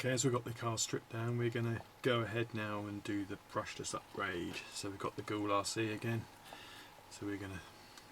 Okay, as we've got the car stripped down, we're going to go ahead now and do the brushless upgrade. So we've got the GoolRC again, so we're going to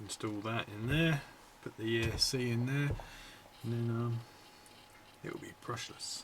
install that in there, put the ESC in there, and then it will be brushless.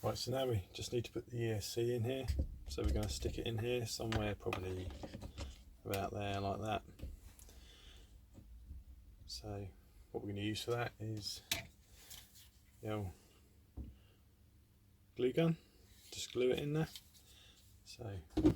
Right, so now we just need to put the ESC in here. So we're going to stick it in here somewhere, probably about there, like that. So what we're going to use for that is the old glue gun. Just glue it in there. So yeah.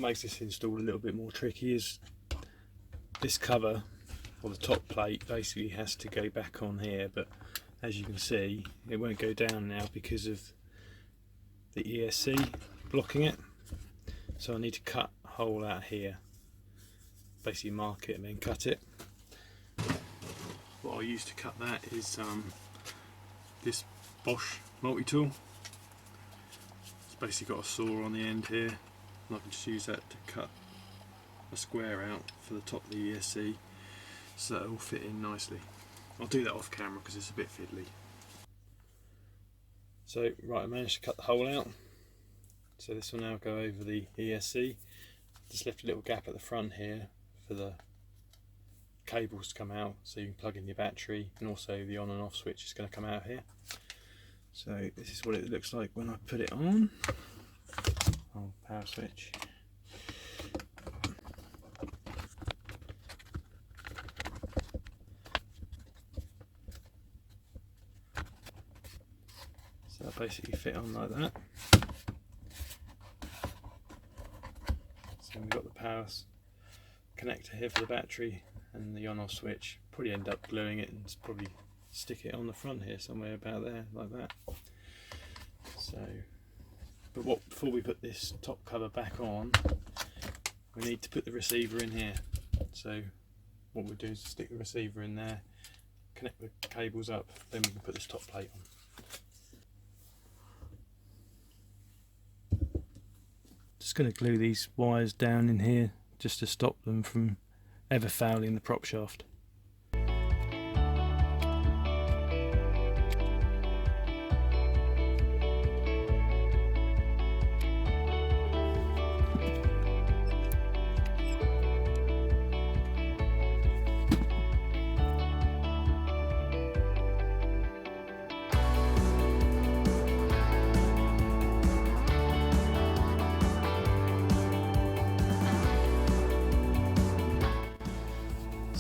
what makes this install a little bit more tricky is this cover, or the top plate, basically has to go back on here, but as you can see it won't go down now because of the ESC blocking it. So I need to cut a hole out here, basically mark it and then cut it. What I use to cut that is this Bosch multi-tool. It's basically got a saw on the end here, and I can just use that to cut a square out for the top of the ESC so that it will fit in nicely. I'll do that off camera because it's a bit fiddly. So right, I managed to cut the hole out, so this will now go over the ESC. Just left a little gap at the front here for the cables to come out, so you can plug in your battery, and also the on and off switch is going to come out here. So this is what it looks like when I put it on. Oh, power switch. So I basically fit on like that. So we've got the power connector here for the battery and the on-off switch. Probably end up gluing it and probably stick it on the front here somewhere about there, like that. So, but before we put this top cover back on, we need to put the receiver in here. So what we'll do is stick the receiver in there, connect the cables up, then we can put this top plate on. Just going to glue these wires down in here just to stop them from ever fouling the prop shaft.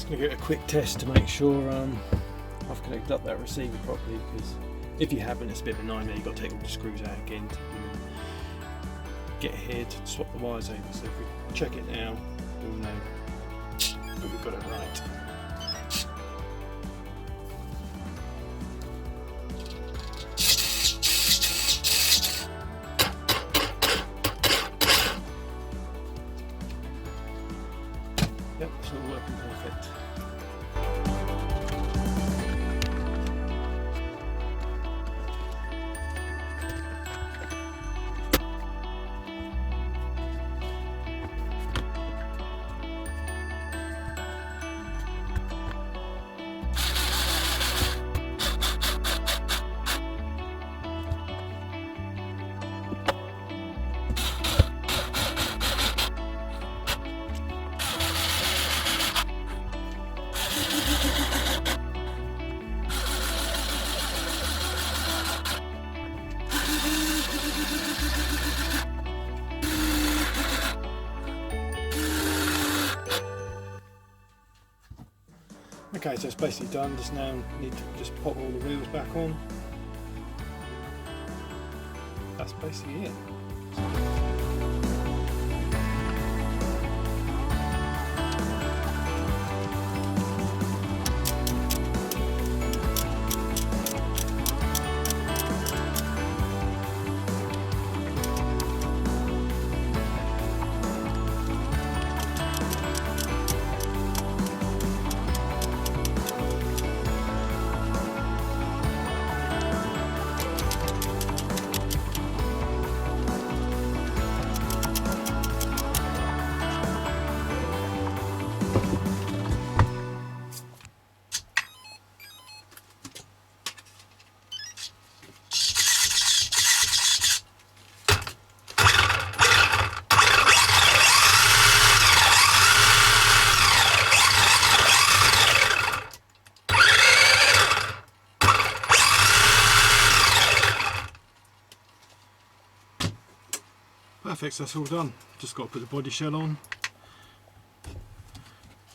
Going to get a quick test to make sure I've connected up that receiver properly, because if you haven't, it's a bit of a nightmare. You've got to take all the screws out again to get here to swap the wires over. So if we check it now, we'll know that we've got it right. Yep, it's all working perfect. Okay, so it's basically done. Just now need to just pop all the wheels back on. That's basically it. Perfect, so that's all done. Just got to put the body shell on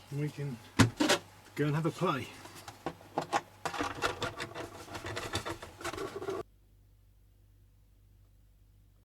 and we can go and have a play.